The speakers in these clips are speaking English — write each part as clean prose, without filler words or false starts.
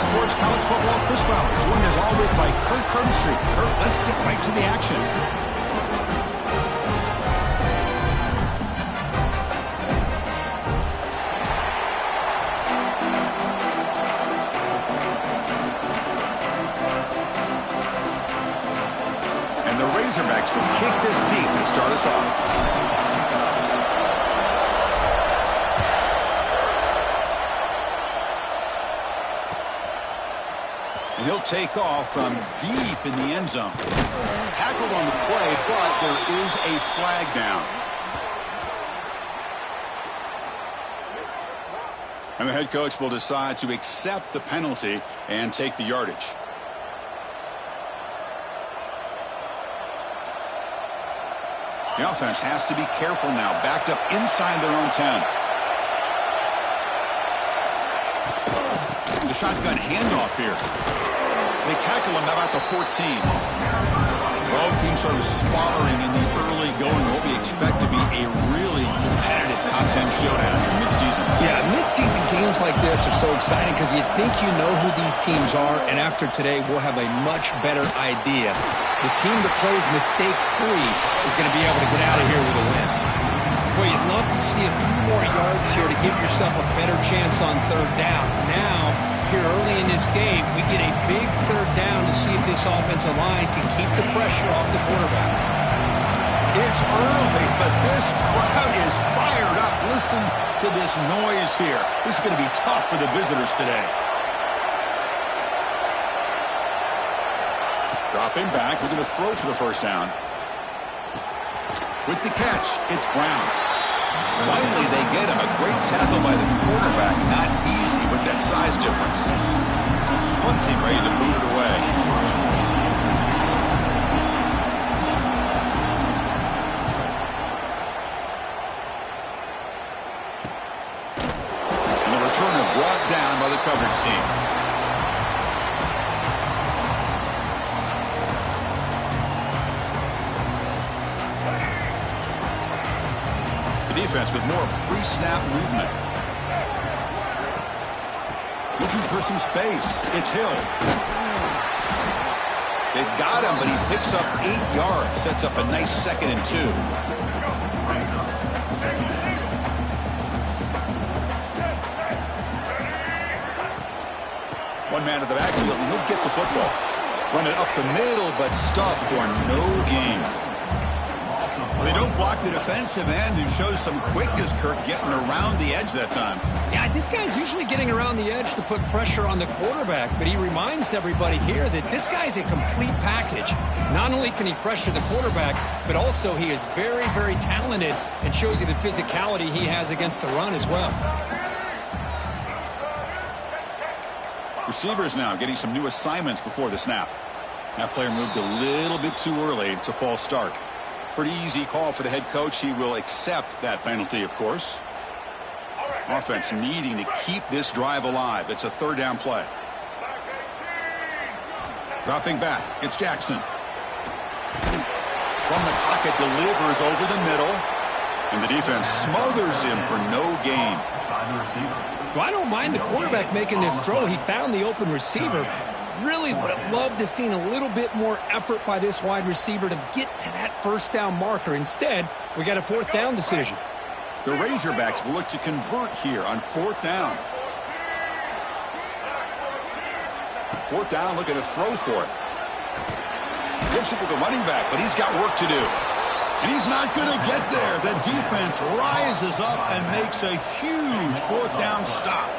Sports College Football, Chris Fowler, joined as always by Kurt Herbstreit. Kurt, let's get right to the action. And the Razorbacks will kick this deep to start us off. And he'll take off from deep in the end zone. Tackled on the play, but there is a flag down. And the head coach will decide to accept the penalty and take the yardage. The offense has to be careful now, backed up inside their own 10. The shotgun handoff here. They tackle him about the 14. Both teams sort of spluttering in the early going, what we expect to be a really competitive top 10 showdown in midseason. Yeah, midseason games like this are so exciting because you think you know who these teams are, and after today, we'll have a much better idea. The team that plays mistake-free is going to be able to get out of here with a win. Boy, you'd love to see a few more yards here to give yourself a better chance on third down. Now, here early in this game, we get a big third down to see if this offensive line can keep the pressure off the quarterback. It's early, but this crowd is fired up. Listen to this noise here. This is going to be tough for the visitors today. Dropping back, looking to throw for the first down. With the catch, it's Brown. Finally, they get him. A great tackle by the quarterback. Not easy with that size difference. Punt team ready to boot it away. And the returner brought down by the coverage team. Defense with more pre-snap movement. Looking for some space. It's Hill. They've got him, but he picks up 8 yards. Sets up a nice 2nd and 2. One man to the backfield, and he'll get the football. Run it up the middle, but stuffed for no gain. Well, they don't block the defensive end, who shows some quickness, Kirk, getting around the edge that time. Yeah, this guy's usually getting around the edge to put pressure on the quarterback, but he reminds everybody here that this guy's a complete package. Not only can he pressure the quarterback, but also he is very, very talented and shows you the physicality he has against the run as well. Receivers now getting some new assignments before the snap. That player moved a little bit too early. It's a false start. Pretty easy call for the head coach. He will accept that penalty, of course. Offense needing to keep this drive alive. It's a third down play. Dropping back. It's Jackson. From the pocket, delivers over the middle. And the defense smothers him for no gain. Well, I don't mind the quarterback making this throw. He found the open receiver. Really would have loved to have seen a little bit more effort by this wide receiver to get to that first down marker. Instead, we got a fourth down decision. The Razorbacks will look to convert here on fourth down. Fourth down, looking to throw for it. Flips it to the running back, but he's got work to do. And he's not going to get there. The defense rises up and makes a huge fourth down stop.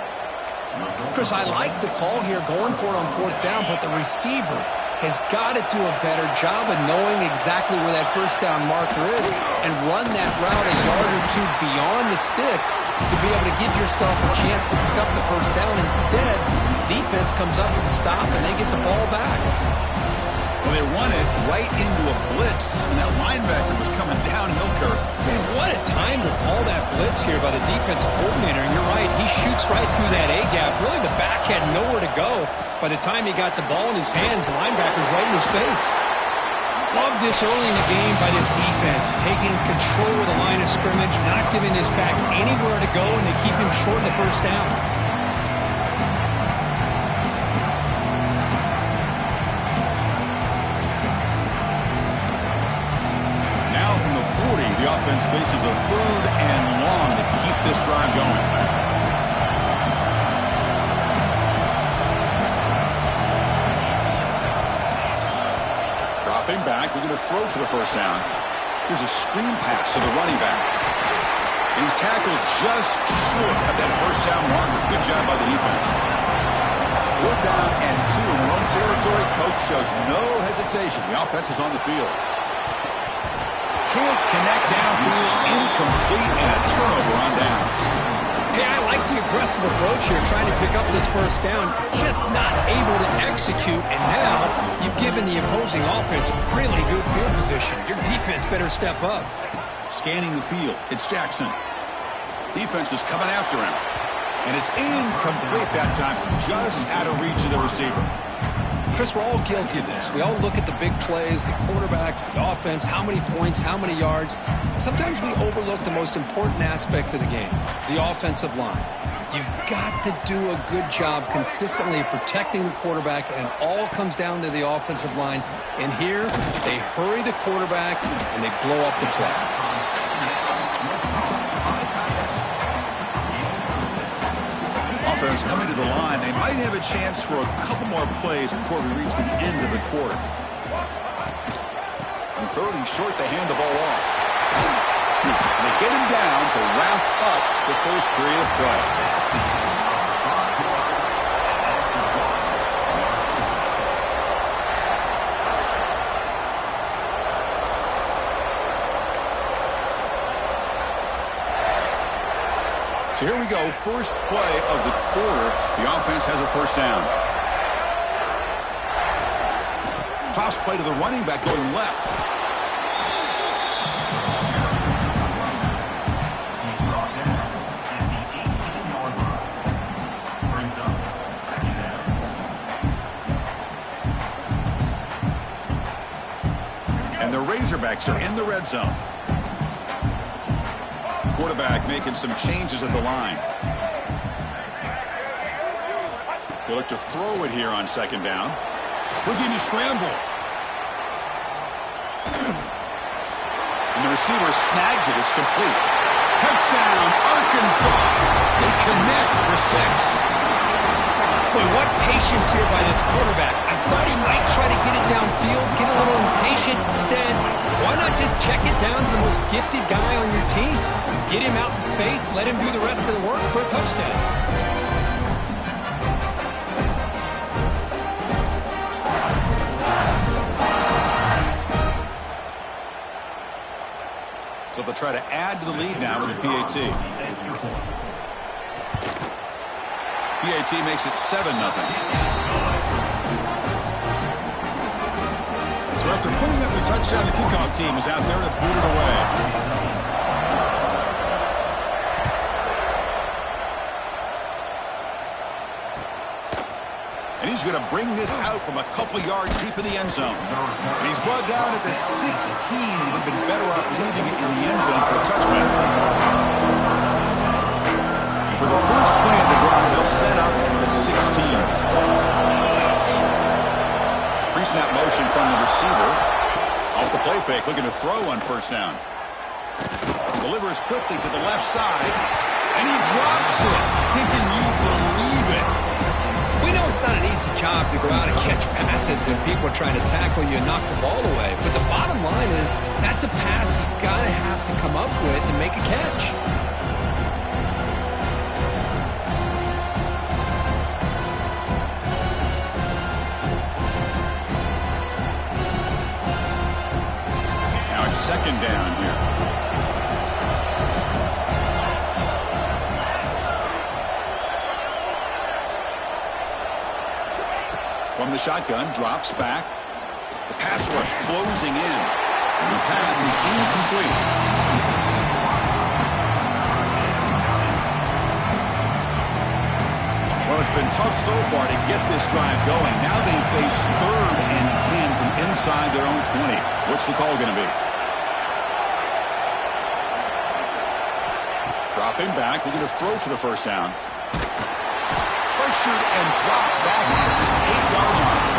Chris, I like the call here going for it on fourth down, but the receiver has got to do a better job of knowing exactly where that first down marker is and run that route a yard or two beyond the sticks to be able to give yourself a chance to pick up the first down. Instead, defense comes up with a stop and they get the ball back. Well, they run it right into a blitz, and that linebacker was coming downhill, Kirk. Man, what a time to call that blitz here by the defensive coordinator. And you're right, he shoots right through that A-gap. Really, the back had nowhere to go. By the time he got the ball in his hands, the linebacker's right in his face. Love this early in the game by this defense, taking control of the line of scrimmage, not giving this back anywhere to go, and they keep him short of the first down. forces a 3rd and long to keep this drive going. Dropping back, looking to throw for the first down. Here's a screen pass to the running back. And he's tackled just short of that first down marker. Good job by the defense. 4th down and 2 in their own territory. Coach shows no hesitation. The offense is on the field. Can't connect downfield, incomplete, and a turnover on downs. Hey, I like the aggressive approach here, trying to pick up this first down, just not able to execute, and now you've given the opposing offense really good field position. Your defense better step up. Scanning the field, it's Jackson. Defense is coming after him, and it's incomplete that time, just out of reach of the receiver. Chris, we're all guilty of this. We all look at the big plays, the quarterbacks, the offense, how many points, how many yards. Sometimes we overlook the most important aspect of the game, the offensive line. You've got to do a good job consistently protecting the quarterback, and it all comes down to the offensive line. And here, they hurry the quarterback, and they blow up the play. Offense coming to the line. They might have a chance for a couple more plays before we reach the end of the quarter. On 3rd and short, they hand the ball off. And they get him down to wrap up the first period of play. So here we go, first play of the quarter. The offense has a first down. Toss play to the running back going left. And the Razorbacks are in the red zone. Quarterback making some changes at the line. They look to throw it here on 2nd down. Looking to scramble. And the receiver snags it. It's complete. Touchdown, Arkansas. They connect for 6. Boy, what patience here by this quarterback. I thought he might try to get it downfield, get a little impatient. Instead, why not just check it down to the most gifted guy on your team? Get him out in space, let him do the rest of the work for a touchdown. So they'll try to add to the lead now with the PAT. PAT makes it 7-0. So after putting up the touchdown, the kickoff team is out there to boot it away. And he's going to bring this out from a couple yards deep in the end zone. And he's brought down at the 16. Would have been better off leaving it in the end zone for a touchback. For the first play of the drive, they'll set up at the 16. Pre-snap motion from the receiver. Off the play fake, looking to throw on 1st down. Delivers quickly to the left side. And he drops it. Can you believe it? We know it's not an easy job to go out and catch passes when people are trying to tackle you and knock the ball away. But the bottom line is that's a pass you've got to have to come up with and make a catch. Now it's 2nd down here. From the shotgun, drops back. The pass rush closing in. And the pass is incomplete. Well, it's been tough so far to get this drive going. Now they face 3rd and 10 from inside their own 20. What's the call going to be? Dropping back, looking to throw for the first down. Pressured and dropped back at the 8-yard line.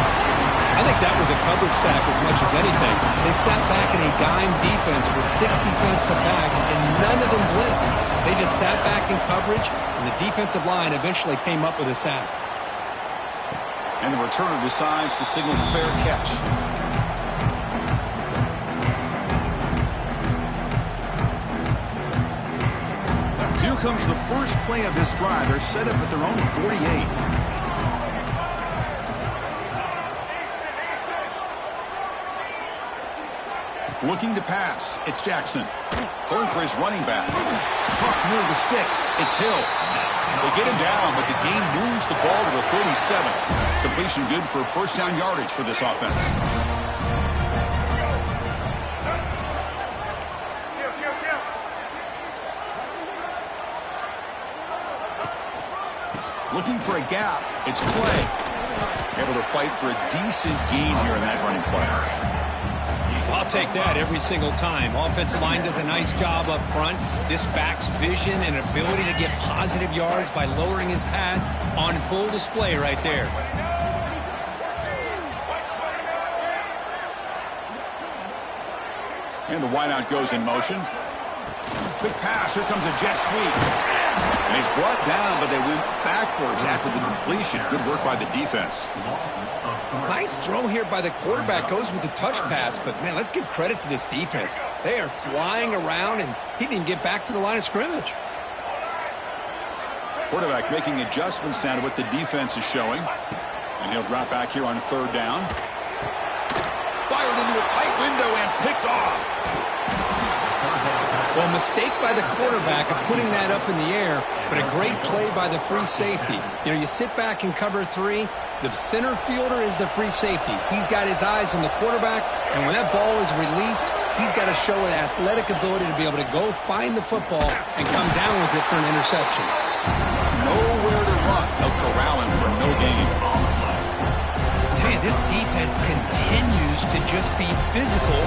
I I think that was a coverage sack as much as anything. They sat back in a dime defense with 6 defensive backs, and none of them blitzed. They just sat back in coverage, and the defensive line eventually came up with a sack. And the returner decides to signal fair catch. Here comes the first play of this drive. They're set up at their own 48. Looking to pass. It's Jackson. Going for his running back. Caught near the sticks. It's Hill. They get him down, but the gain moves the ball to the 37. Completion good for first down yardage for this offense. Looking for a gap. It's Clay. Able to fight for a decent gain here in that running play. I'll take that every single time. Offensive line does a nice job up front. This back's vision and ability to get positive yards by lowering his pads on full display right there. And the wideout goes in motion. Big pass. Here comes a jet sweep. And he's brought down, but they went backwards after the completion. Good work by the defense. Nice throw here by the quarterback. Goes with the touch pass, but, man, let's give credit to this defense. They are flying around, and he didn't even get back to the line of scrimmage. Quarterback making adjustments now to what the defense is showing. And he'll drop back here on third down. Fired into a tight window and picked off. Well, mistake by the quarterback of putting that up in the air, but a great play by the free safety. You know, you sit back and cover 3. The center fielder is the free safety. He's got his eyes on the quarterback, and when that ball is released, he's got to show an athletic ability to be able to go find the football and come down with it for an interception. Nowhere to run. They'll corral him for no gain. Tell you, this defense continues to just be physical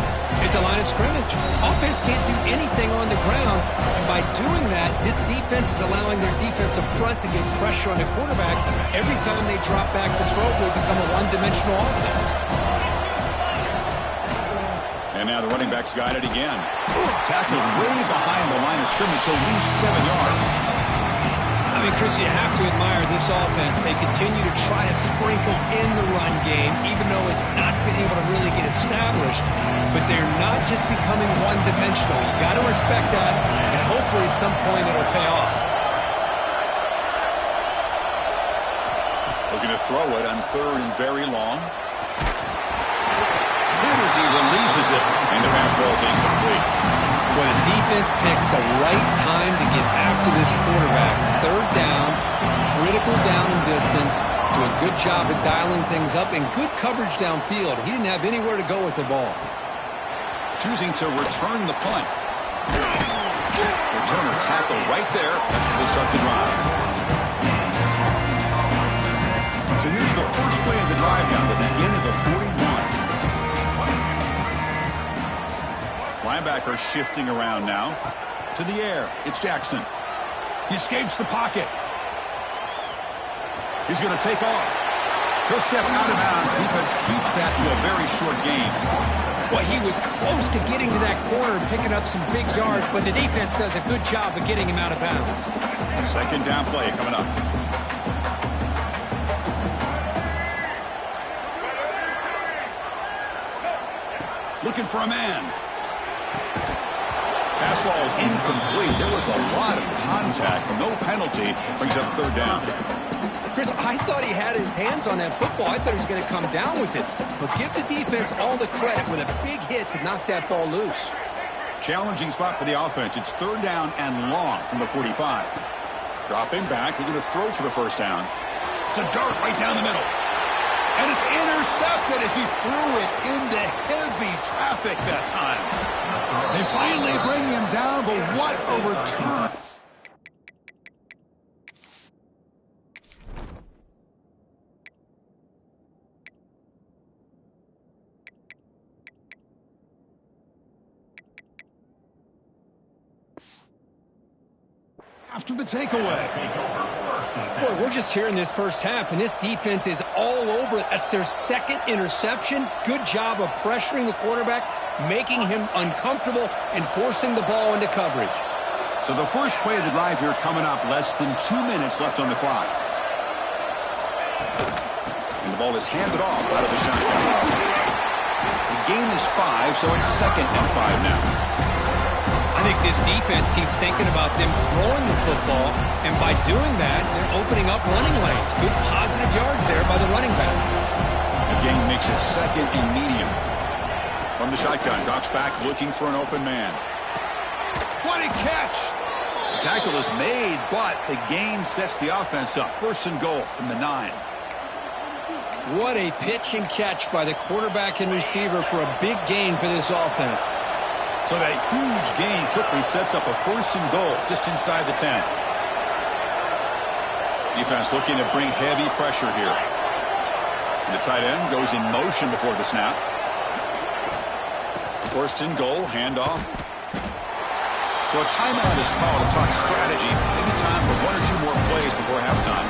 at the line of scrimmage. Offense can't do anything on the ground, and by doing that, this defense is allowing their defensive front to get pressure on the quarterback. Every time they drop back to throw, they become a one-dimensional offense. And now the running back's got it again. Tackled way behind the line of scrimmage. He'll lose 7 yards. I mean, Chris, you have to admire this offense. They continue to try to sprinkle in the run game, even though it's not been able to really get established. But they're not just becoming one-dimensional. You got to respect that, and hopefully at some point it'll pay off. Looking to throw it on third and very long. Good as he releases it, and the pass ball is incomplete. When a defense picks the right time to get after this quarterback, third down, critical down and distance, do a good job of dialing things up, and good coverage downfield. He didn't have anywhere to go with the ball. Choosing to return the punt. Returner tackle right there. That's where they start the drive. So here's the first play of the drive down to the end of the 41. Linebacker shifting around now. To the air. It's Jackson. He escapes the pocket. He's going to take off. He'll step out of bounds. Defense keeps that to a very short gain. Well, he was close to getting to that corner and picking up some big yards, but the defense does a good job of getting him out of bounds. Second down play coming up. Looking for a man. Pass ball is incomplete. There was a lot of contact. No penalty. Brings up third down. Chris, I thought he had his hands on that football. I thought he was going to come down with it. But give the defense all the credit with a big hit to knock that ball loose. Challenging spot for the offense. It's third down and long from the 45. Dropping back. They're going to throw for the first down. To Dart right down the middle. And it's intercepted as he threw it into heavy traffic that time. They finally bring him down, but what a return. After the takeaway. Boy, we're just here in this first half, and this defense is all over it. That's their second interception. Good job of pressuring the quarterback, making him uncomfortable, and forcing the ball into coverage. So the first play of the drive here coming up, less than 2 minutes left on the clock. And the ball is handed off out of the shotgun. The gain is 5, so it's 2nd and 5 now. I think this defense keeps thinking about them throwing the football, and by doing that, they're opening up running lanes. Good positive yards there by the running back. The gain makes it 2nd and medium. From the shotgun, drops back looking for an open man. What a catch! The tackle is made, but the gain sets the offense up. 1st and goal from the 9. What a pitch and catch by the quarterback and receiver for a big gain for this offense. So that huge gain quickly sets up a 1st and goal just inside the 10. Defense looking to bring heavy pressure here. And the tight end goes in motion before the snap. 1st and goal, handoff. So a timeout is called to talk strategy. Maybe time for 1 or 2 more plays before halftime.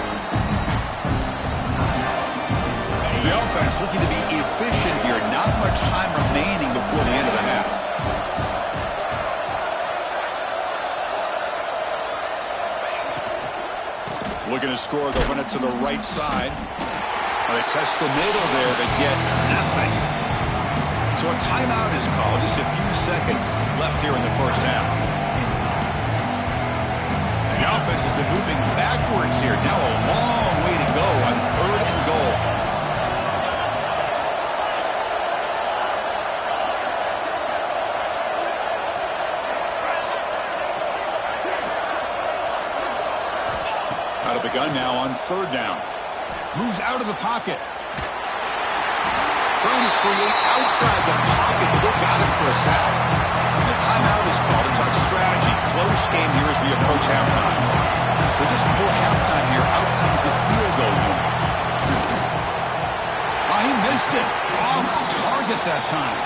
So the offense looking to be efficient here. Not much time remaining before the end of the half. Looking to score, they'll run it to the right side. Well, they test the middle there, but get nothing. So a timeout is called. Just a few seconds left here in the first half. The offense has been moving backwards here. Now a long way to go on 3rd and goal. Out of the gun now on 3rd down. Moves out of the pocket. Trying to create outside the pocket, but they got him for a sack. And the timeout is called to talk strategy. Close game here as we approach halftime. So just before halftime here, out comes the field goal unit. Oh, he missed it. Off target that time.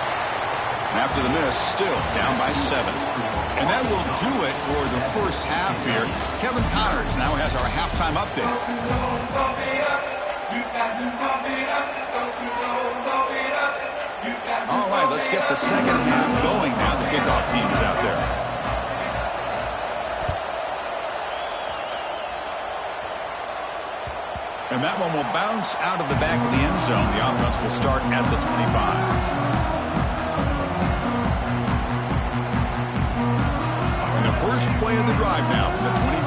And after the miss, still down by 7. And that will do it for the first half here. Kevin Connors now has our halftime update. All right, let's get the second half going now. The kickoff team is out there. And that one will bounce out of the back of the end zone. The offense will start at the 25. First play of the drive now from the 25.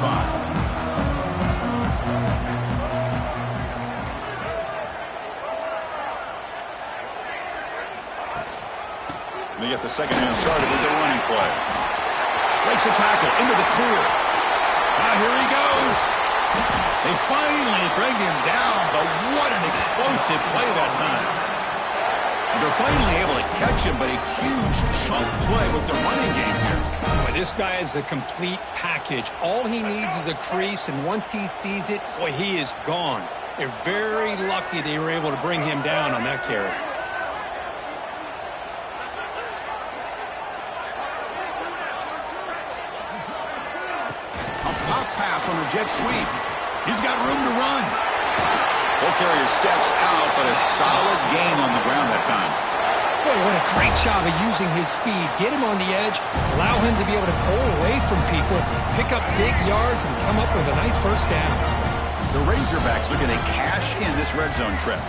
They get the second half started with their running play. Breaks a tackle into the clear. Now here he goes. They finally bring him down, but what an explosive play that time. They're finally able to catch him, but a huge chunk play with the running game here. Boy, this guy is a complete package. All he needs is a crease, and once he sees it, boy, he is gone. They're very lucky they were able to bring him down on that carry. A pop pass on the jet sweep. He's got room to run. Ball carrier steps out, but a solid gain on the ground that time. Boy, what a great job of using his speed. Get him on the edge, allow him to be able to pull away from people, pick up big yards, and come up with a nice first down. The Razorbacks looking to cash in this red zone trip.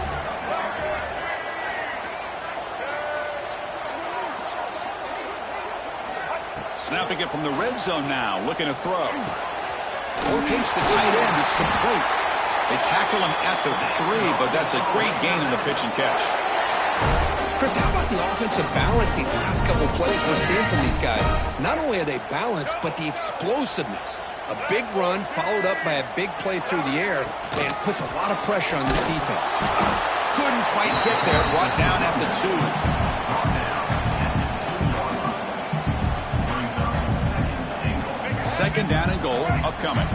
Snapping it from the red zone now, looking to throw. Locates the tight end, it's complete. They tackle him at the 3, but that's a great gain in the pitch and catch. Chris, how about the offensive balance these last couple plays we're seeing from these guys? Not only are they balanced, but the explosiveness. A big run followed up by a big play through the air, and puts a lot of pressure on this defense. Couldn't quite get there, brought down at the 2. Second down and goal, upcoming.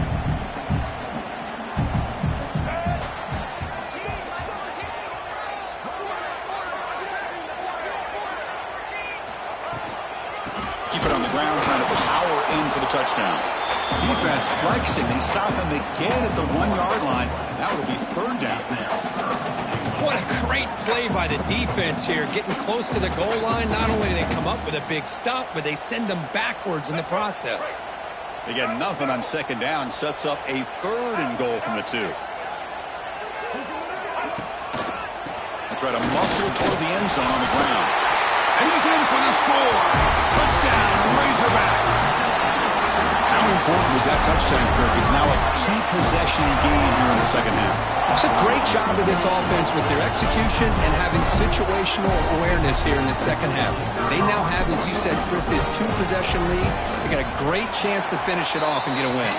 Keep it on the ground, trying to power in for the touchdown. Defense flexing. They stop him again at the 1-yard line. Now it'll be third down. What a great play by the defense here. Getting close to the goal line, not only do they come up with a big stop, but they send them backwards in the process. They get nothing on second down. Sets up a 3rd and goal from the 2. They try to muscle toward the end zone on the ground. And he's in for the score. Touchdown, Razorbacks. How important was that touchdown, Kirk? It's now a 2-possession game here in the second half. It's a great job of this offense with their execution and having situational awareness here in the second half. They now have, as you said, Chris, this 2-possession lead. They got a great chance to finish it off and get a win.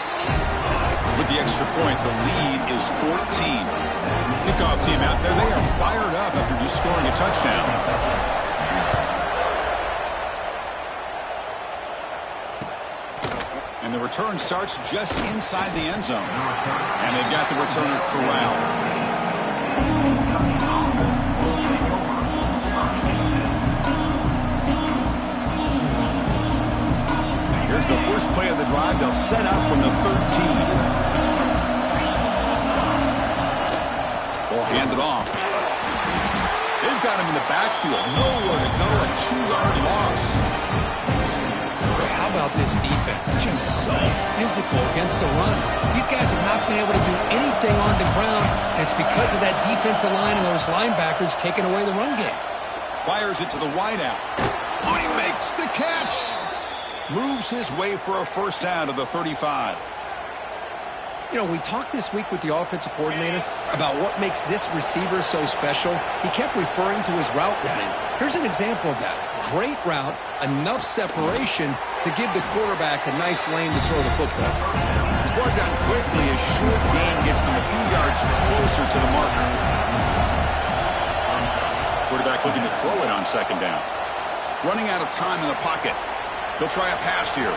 With the extra point, the lead is 14. Kickoff team out there. They are fired up after just scoring a touchdown. And the return starts just inside the end zone. And they've got the returner corralled. Here's the first play of the drive. They'll set up from the 13. Ball handed off. They've got him in the backfield. Nowhere to go. A 2-yard loss. How about this defense? Just so physical against the run. These guys have not been able to do anything on the ground, and it's because of that defensive line and those linebackers taking away the run game. Fires it to the wideout. Oh, he makes the catch. Moves his way for a first down to the 35. You know, we talked this week with the offensive coordinator about what makes this receiver so special. He kept referring to his route running. Here's an example of that. Great route, enough separation to give the quarterback a nice lane to throw the football. He's brought down quickly. A short gain gets them a few yards closer to the marker. Quarterback looking to throw it on second down. Running out of time in the pocket. He'll try a pass here.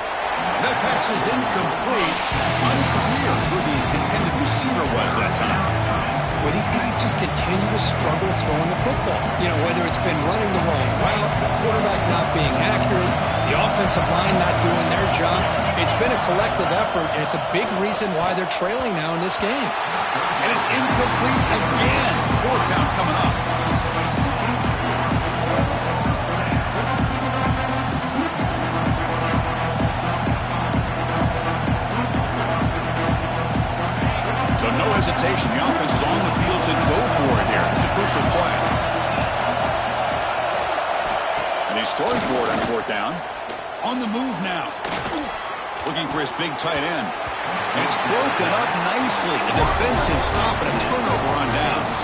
That pass is incomplete. Unclear who the intended receiver was that time. Well, these guys just continue to struggle throwing the football. You know, whether it's been running the wrong route, the quarterback not being accurate, the offensive line not doing their job. It's been a collective effort, and it's a big reason why they're trailing now in this game. And it's incomplete again. 4th down coming up. So no hesitation. The offense is on the field to go for it here. It's a crucial play. And he's throwing for it on 4th down. On the move now. Looking for his big tight end. And it's broken up nicely. A defensive stop and a turnover on downs.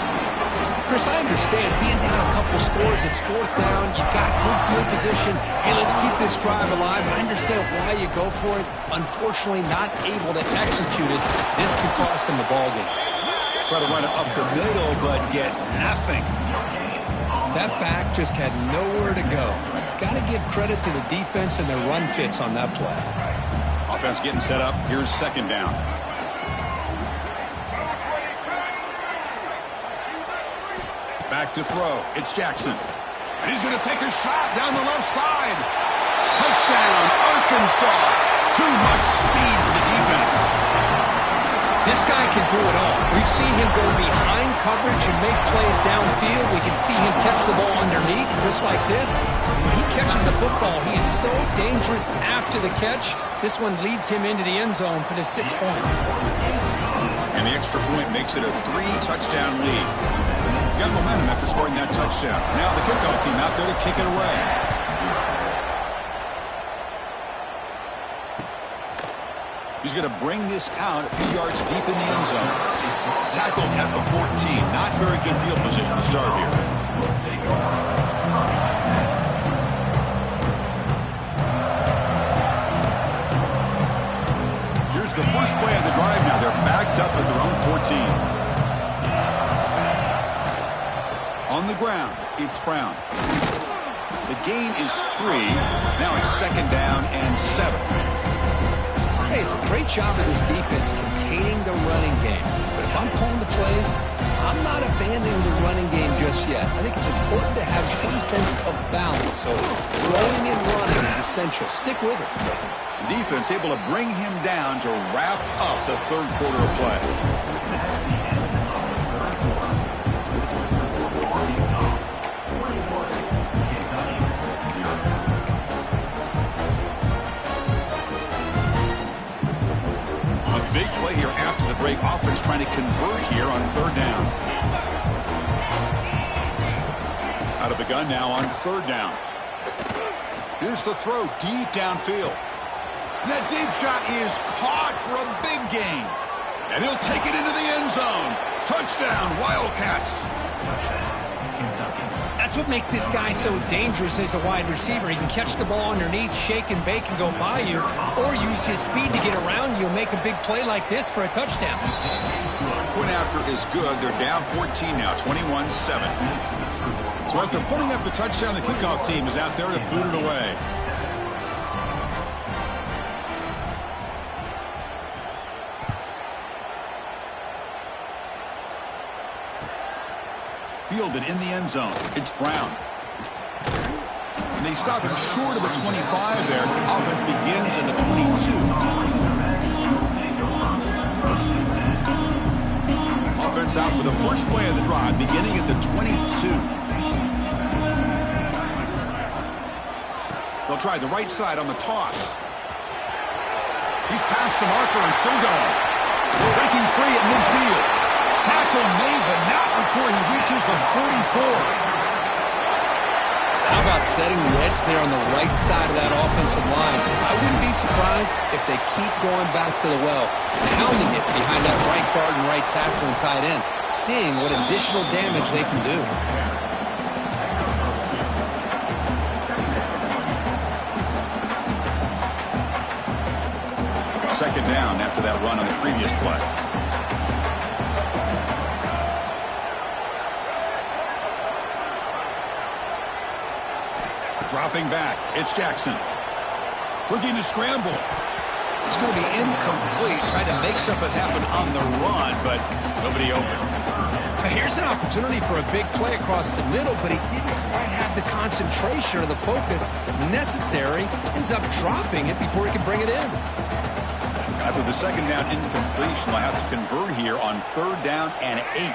Chris, I understand being down a couple scores, it's 4th down, you've got good field position, hey, let's keep this drive alive. I understand why you go for it. Unfortunately, not able to execute it. This could cost him the ball game. Try to run it up the middle, but get nothing. That back just had nowhere to go. Got to give credit to the defense and their run fits on that play. Offense getting set up. Here's second down. Back to throw. It's Jackson. And he's going to take a shot down the left side. Touchdown, Arkansas. Too much speed for the defense. This guy can do it all. We've seen him go behind coverage and make plays downfield. We can see him catch the ball underneath, just like this. When he catches the football, he is so dangerous after the catch. This one leads him into the end zone for the 6 points. And the extra point makes it a 3-touchdown lead. Got momentum after scoring that touchdown. Now the kickoff team out there to kick it away. He's going to bring this out a few yards deep in the end zone. Tackled at the 14. Not very good field position to start here. Here's the first play of the drive now. They're backed up at their own 14. On the ground, it's Brown. The gain is 3. Now it's second down and 7. Hey, it's a great job of this defense containing the running game. But if I'm calling the plays, I'm not abandoning the running game just yet. I think it's important to have some sense of balance. So throwing and running is essential. Stick with it. The defense able to bring him down to wrap up the third quarter of play. Big play here after the break. Offense trying to convert here on third down. Out of the gun now on third down. Here's the throw deep downfield. And that deep shot is caught for a big gain. And he'll take it into the end zone. Touchdown, Wildcats. That's what makes this guy so dangerous as a wide receiver. He can catch the ball underneath, shake and bake and go by you, or use his speed to get around you and make a big play like this for a touchdown. Point after is good. They're down 14 now, 21-7. So after putting up the touchdown, the kickoff team is out there to boot it away. Fielded in the end zone. It's Brown. And they stop him short of the 25 there. Offense begins in the 22. Offense out for the first play of the drive, beginning at the 22. They'll try the right side on the toss. He's past the marker and still going. Breaking free at midfield. Tackle made, but not before he reaches the 44. How about setting the edge there on the right side of that offensive line? I wouldn't be surprised if they keep going back to the well, pounding it behind that right guard and right tackle and tight end, seeing what additional damage they can do. Second down after that run on the previous play. Dropping back, it's Jackson. Looking to scramble. It's going to be incomplete, trying to make something happen on the run, but nobody open. Here's an opportunity for a big play across the middle, but he didn't quite have the concentration or the focus necessary. Ends up dropping it before he could bring it in. After the second down incompletion, they'll have to convert here on third down and 8.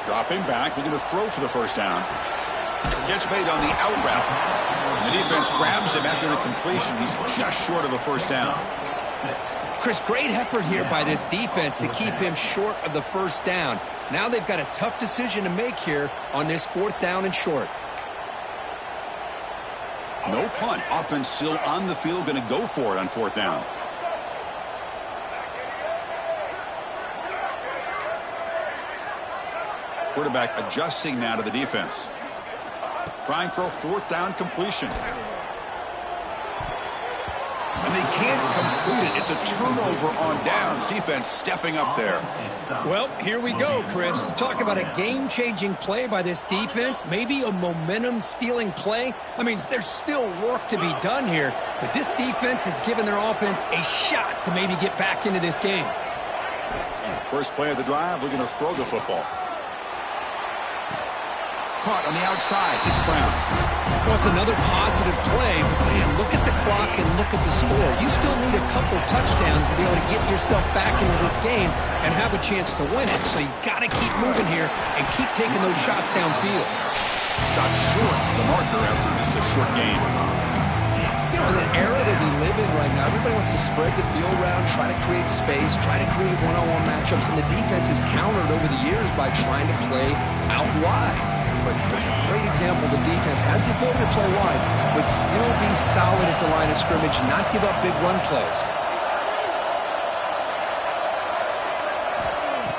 Dropping back, looking to throw for the first down. Gets made on the out route. The defense grabs him after the completion. He's just short of a first down. Chris, great effort here by this defense to keep him short of the first down. Now they've got a tough decision to make here on this fourth down and short. No punt. Offense still on the field, going to go for it on fourth down. Quarterback adjusting now to the defense. Trying for a fourth down completion. And they can't complete it. It's a turnover on downs. Defense stepping up there. Well, here we go, Chris. Talk about a game-changing play by this defense. Maybe a momentum-stealing play. I mean, there's still work to be done here, but this defense has given their offense a shot to maybe get back into this game. First play of the drive, looking to throw the football. Caught on the outside. It's Brown. Well, it's another positive play, but man, look at the clock and look at the score. You still need a couple touchdowns to be able to get yourself back into this game and have a chance to win it. So you got to keep moving here and keep taking those shots downfield. Stopped short of the marker after just a short game. You know, in the era that we live in right now, everybody wants to spread the field around, try to create space, try to create one-on-one matchups, and the defense has countered over the years by trying to play out wide. But here's a great example. The defense has the ability to play wide, but still be solid at the line of scrimmage, not give up big run plays.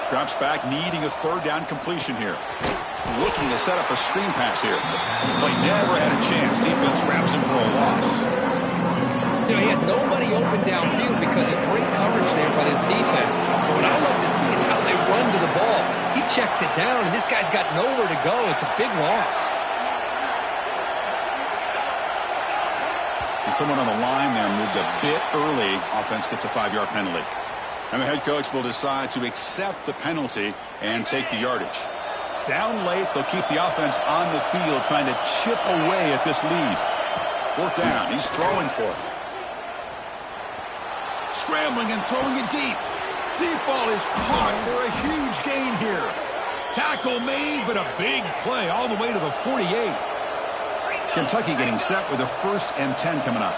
Drops back, needing a third down completion here. Looking to set up a screen pass here. Play never had a chance. Defense grabs him for a loss. You know, he had nobody open downfield because of great coverage there by this defense. But what I love to see is how they run to the ball. He checks it down, and this guy's got nowhere to go. It's a big loss. And someone on the line there moved a bit early. Offense gets a 5-yard penalty. And the head coach will decide to accept the penalty and take the yardage. Down late, they'll keep the offense on the field, trying to chip away at this lead. 4th down, he's throwing for it. Scrambling and throwing it deep. Deep ball is caught for a huge gain here. Tackle made, but a big play all the way to the 48. Kentucky getting set with a 1st and 10 coming up.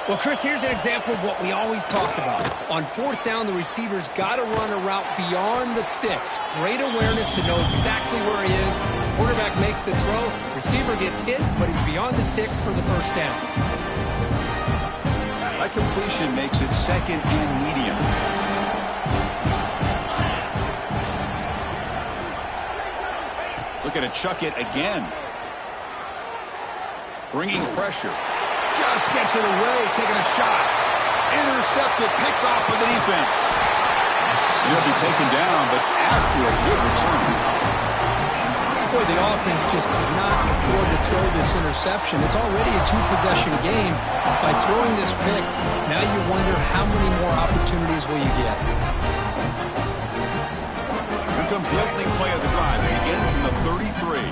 Well, Chris, here's an example of what we always talk about. On 4th down, the receiver's got to run a route beyond the sticks. Great awareness to know exactly where he is. Quarterback makes the throw. Receiver gets hit, but he's beyond the sticks for the 1st down. That completion makes it 2nd and medium. Looking to chuck it again. Bringing pressure. Just gets it away, taking a shot. Intercepted, picked off by the defense. And he'll be taken down, but after a good return. Boy, the offense just could not afford to throw this interception. It's already a 2-possession game. By throwing this pick, now you wonder how many more opportunities will you get. Here comes the opening play of the drive. Again from the 33.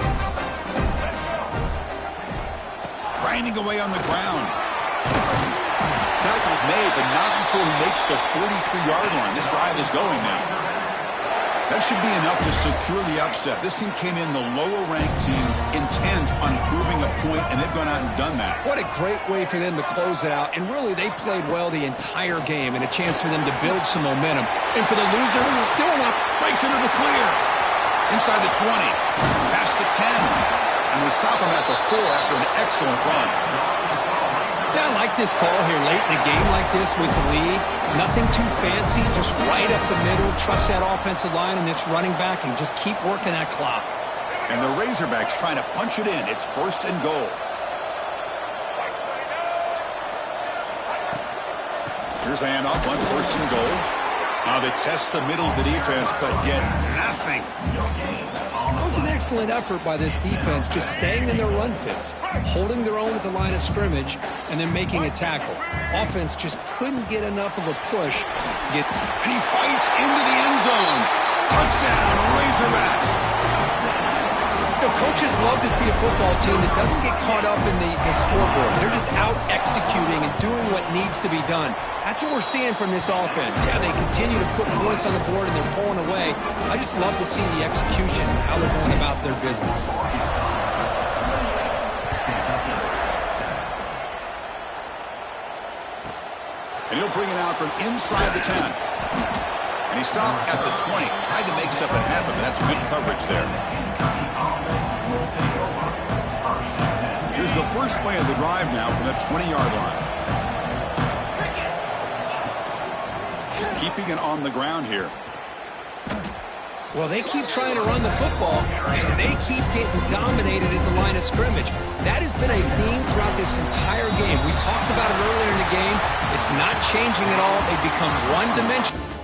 Grinding away on the ground. Tackle's made, but not before he makes the 43-yard line. This drive is going now. That should be enough to secure the upset. This team came in the lower-ranked team, intent on proving a point, and they've gone out and done that. What a great way for them to close it out. And really, they played well the entire game, and a chance for them to build some momentum. And for the loser, still not. Breaks into the clear. Inside the 20. Past the 10. And they stop him at the 4 after an excellent run. Yeah, I like this call here late in a game like this with the lead. Nothing too fancy, just right up the middle. Trust that offensive line and this running back and just keep working that clock. And the Razorbacks trying to punch it in. It's 1st and goal. Here's the handoff on 1st and goal. Now they test the middle of the defense, but get nothing. That was an excellent effort by this defense, just staying in their run fits, holding their own at the line of scrimmage, and then making a tackle. Offense just couldn't get enough of a push to get. And he fights into the end zone. Touchdown, Razorbacks. You know, coaches love to see a football team that doesn't get caught up in the scoreboard. They're just out executing and doing what needs to be done. That's what we're seeing from this offense. Yeah, they continue to put points on the board and they're pulling away. I just love to see the execution and how they're going about their business. And he'll bring it out from inside the 10. And he stopped at the 20. Tried to make something happen, but that's good coverage there. Here's the first play of the drive now from the 20-yard line. Keeping it on the ground here. Well, they keep trying to run the football, and they keep getting dominated at the line of scrimmage. That has been a theme throughout this entire game. We've talked about it earlier in the game. It's not changing at all. They've become one-dimensional.